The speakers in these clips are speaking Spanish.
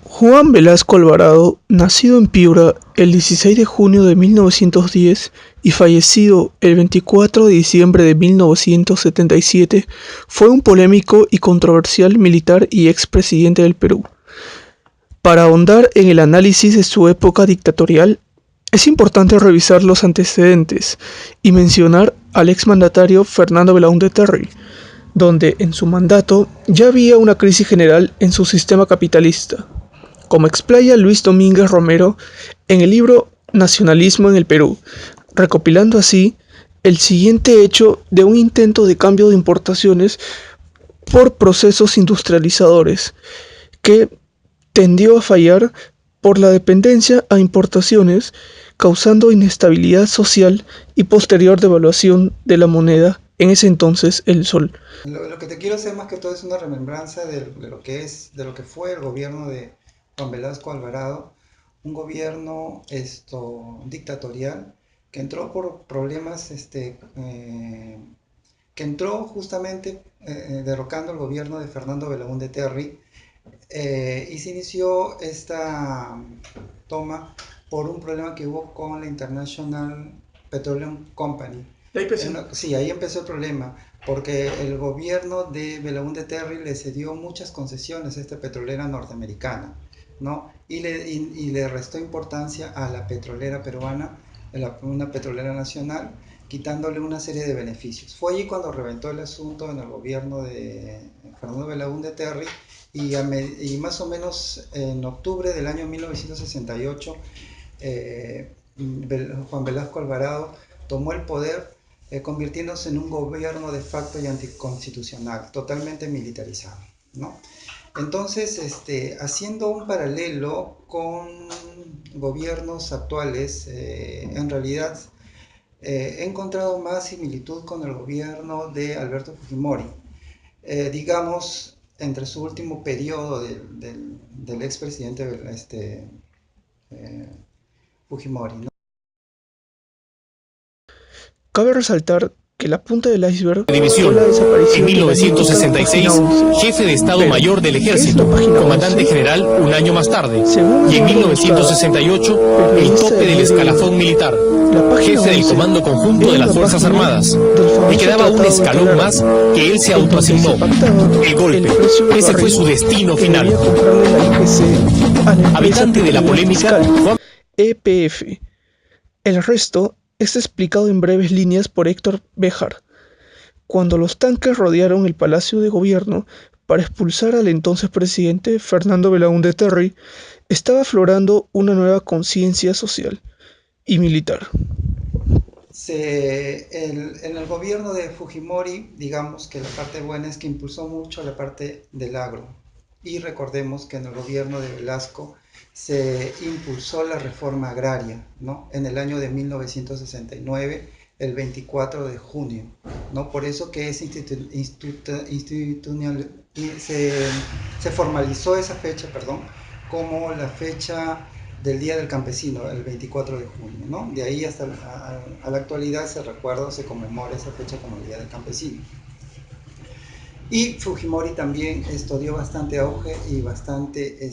Juan Velasco Alvarado, nacido en Piura el 16 de junio de 1910 y fallecido el 24 de diciembre de 1977, fue un polémico y controversial militar y expresidente del Perú. Para ahondar en el análisis de su época dictatorial, es importante revisar los antecedentes y mencionar al exmandatario Fernando Belaúnde Terry, donde en su mandato ya había una crisis general en su sistema capitalista, como explaya Luis Domínguez Romero en el libro Nacionalismo en el Perú, recopilando así el siguiente hecho de un intento de cambio de importaciones por procesos industrializadores, que tendió a fallar por la dependencia a importaciones, causando inestabilidad social y posterior devaluación de la moneda, en ese entonces el sol. Lo que te quiero hacer más que todo es una remembranza de lo que fue el gobierno de Juan Velasco Alvarado, un gobierno dictatorial que entró por problemas, que entró justamente derrocando el gobierno de Fernando Belaúnde Terry, y se inició esta toma por un problema que hubo con la International Petroleum Company. Sí, ahí empezó el problema, porque el gobierno de Belaúnde Terry le cedió muchas concesiones a esta petrolera norteamericana, ¿no? Y le restó importancia a la petrolera peruana, una petrolera nacional, quitándole una serie de beneficios. Fue allí cuando reventó el asunto en el gobierno de Fernando Belaúnde Terry, y más o menos en octubre del año 1968, Juan Velasco Alvarado tomó el poder, convirtiéndose en un gobierno de facto y anticonstitucional, totalmente militarizado, ¿no? Entonces, haciendo un paralelo con gobiernos actuales, en realidad he encontrado más similitud con el gobierno de Alberto Fujimori, digamos, entre su último periodo del expresidente Fujimori, ¿no? Cabe resaltar que la punta del iceberg División. fue la desaparición En 1966, jefe de Estado Mayor del Ejército, comandante general un año más tarde. Y en 1968, el tope del escalafón militar, jefe del Comando Conjunto de las Fuerzas Armadas. Le quedaba un escalón más que él se autoasignó. El golpe. Ese fue su destino final. Habitante de la polémica, Juan EPF. El resto es explicado en breves líneas por Héctor Béjar. Cuando los tanques rodearon el Palacio de Gobierno para expulsar al entonces presidente Fernando Belaúnde Terry, estaba aflorando una nueva conciencia social y militar. En el gobierno de Fujimori, digamos que la parte buena es que impulsó mucho la parte del agro. Y recordemos que en el gobierno de Velasco se impulsó la reforma agraria, ¿no? En el año de 1969, el 24 de junio, ¿no? Por eso que se formalizó esa fecha, como la fecha del Día del Campesino, el 24 de junio, ¿no? De ahí hasta a la actualidad se conmemora esa fecha como el Día del Campesino. Y Fujimori también dio bastante auge y bastante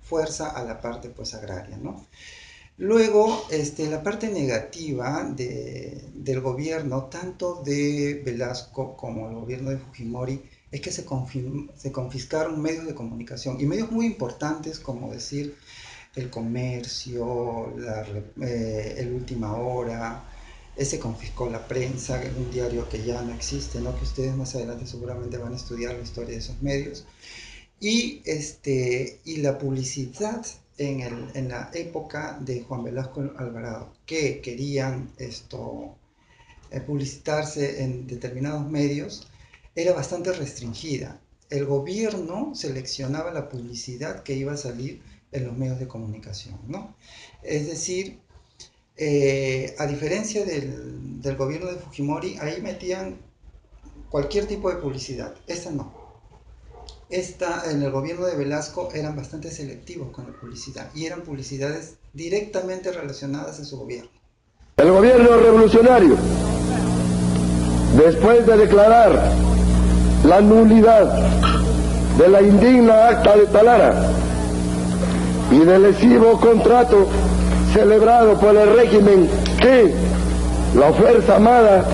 fuerza a la parte pues agraria, ¿no? Luego, la parte negativa del gobierno, tanto de Velasco como el gobierno de Fujimori, es que se confiscaron medios de comunicación, y medios muy importantes, como decir El Comercio, el Última Hora. Se confiscó la prensa, un diario que ya no existe, ¿no? Que ustedes más adelante seguramente van a estudiar la historia de esos medios. Y la publicidad en la época de Juan Velasco Alvarado, que querían publicitarse en determinados medios, era bastante restringida. El gobierno seleccionaba la publicidad que iba a salir en los medios de comunicación, ¿no? Es decir, a diferencia del gobierno de Fujimori, ahí metían cualquier tipo de publicidad. Esta no. En el gobierno de Velasco eran bastante selectivos con la publicidad, y eran publicidades directamente relacionadas a su gobierno. El gobierno revolucionario, después de declarar la nulidad de la indigna acta de Talara, y del lesivo contrato celebrado por el régimen que la Fuerza Armada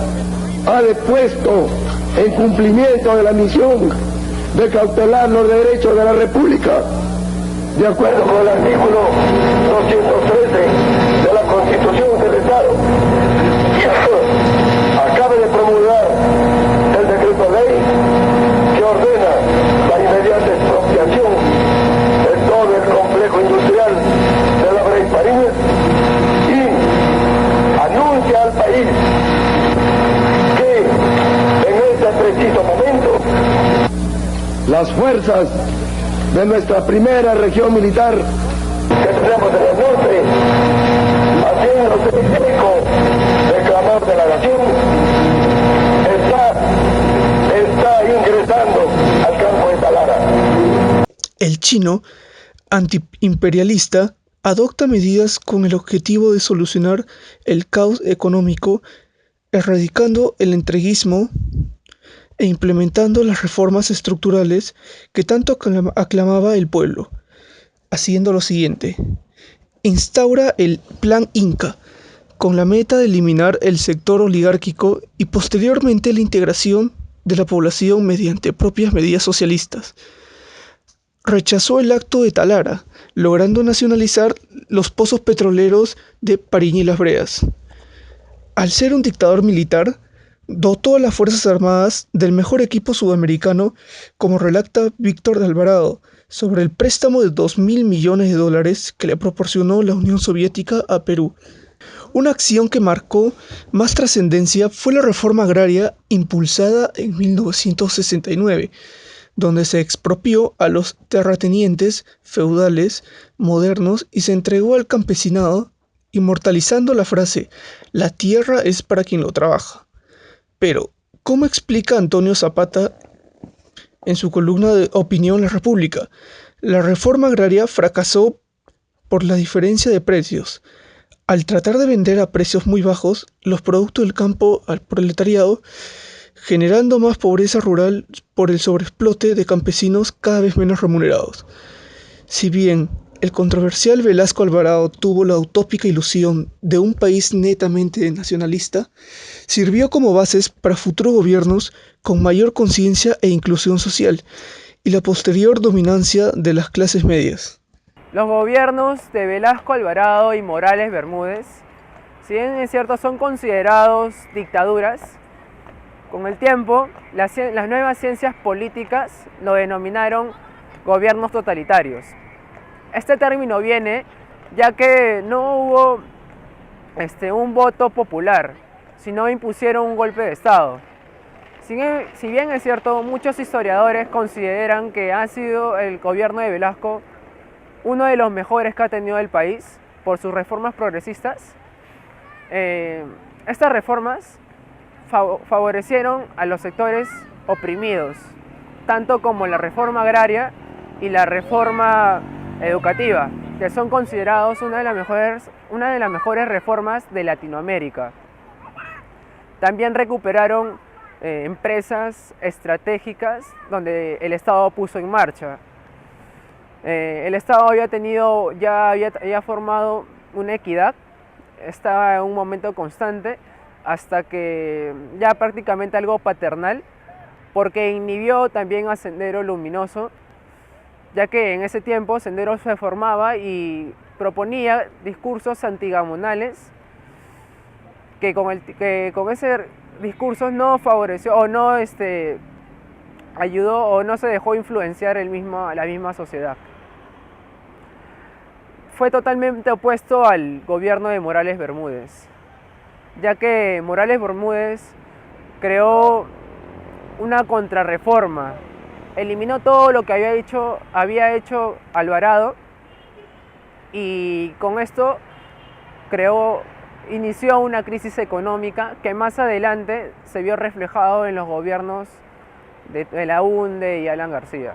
ha depuesto en cumplimiento de la misión de cautelar los derechos de la República, de acuerdo con el artículo 213 de la Constitución del Estado. Acabe de promulgar el decreto ley que ordena la inmediata expropiación de todo el complejo industrial de la Bray Pariñas y anuncia al país que en este preciso momento las fuerzas de nuestra primera región militar que tenemos en el norte, haciéndose eco del clamor de la nación, está ingresando al campo de Talara. El chino, antiimperialista, adopta medidas con el objetivo de solucionar el caos económico, erradicando el entreguismo e implementando las reformas estructurales que tanto aclamaba el pueblo, haciendo lo siguiente. Instaura el Plan Inca, con la meta de eliminar el sector oligárquico y posteriormente la integración de la población mediante propias medidas socialistas. Rechazó el Acto de Talara, logrando nacionalizar los pozos petroleros de Pariña y Las Breas. Al ser un dictador militar, dotó a las Fuerzas Armadas del mejor equipo sudamericano, como relata Víctor de Alvarado, sobre el préstamo de $2.000 millones que le proporcionó la Unión Soviética a Perú. Una acción que marcó más trascendencia fue la reforma agraria impulsada en 1969, donde se expropió a los terratenientes feudales modernos y se entregó al campesinado, inmortalizando la frase «La tierra es para quien lo trabaja». Pero, ¿cómo explica Antonio Zapata en su columna de Opinión La República? La reforma agraria fracasó por la diferencia de precios. Al tratar de vender a precios muy bajos los productos del campo al proletariado, generando más pobreza rural por el sobreexplote de campesinos cada vez menos remunerados. Si bien el controversial Velasco Alvarado tuvo la utópica ilusión de un país netamente nacionalista, sirvió como bases para futuros gobiernos con mayor conciencia e inclusión social y la posterior dominancia de las clases medias. Los gobiernos de Velasco Alvarado y Morales Bermúdez, si bien es cierto son considerados dictaduras, con el tiempo las nuevas ciencias políticas lo denominaron gobiernos totalitarios. Este término viene ya que no hubo un voto popular, sino impusieron un golpe de Estado. Si bien es cierto, muchos historiadores consideran que ha sido el gobierno de Velasco uno de los mejores que ha tenido el país por sus reformas progresistas. Estas reformas favorecieron a los sectores oprimidos, tanto como la reforma agraria y la reforma educativa, que son considerados una de las mejores reformas de Latinoamérica. También recuperaron empresas estratégicas donde el Estado puso en marcha. El Estado había formado una equidad, estaba en un momento constante, hasta que ya prácticamente algo paternal, porque inhibió también a Sendero Luminoso, ya que en ese tiempo Sendero se formaba y proponía discursos antigamonales que con ese discurso no favoreció o no ayudó o no se dejó influenciar la misma sociedad. Fue totalmente opuesto al gobierno de Morales Bermúdez, ya que Morales Bermúdez creó una contrarreforma, eliminó todo lo que había hecho Alvarado y con esto inició una crisis económica que más adelante se vio reflejado en los gobiernos de Belaúnde y Alan García.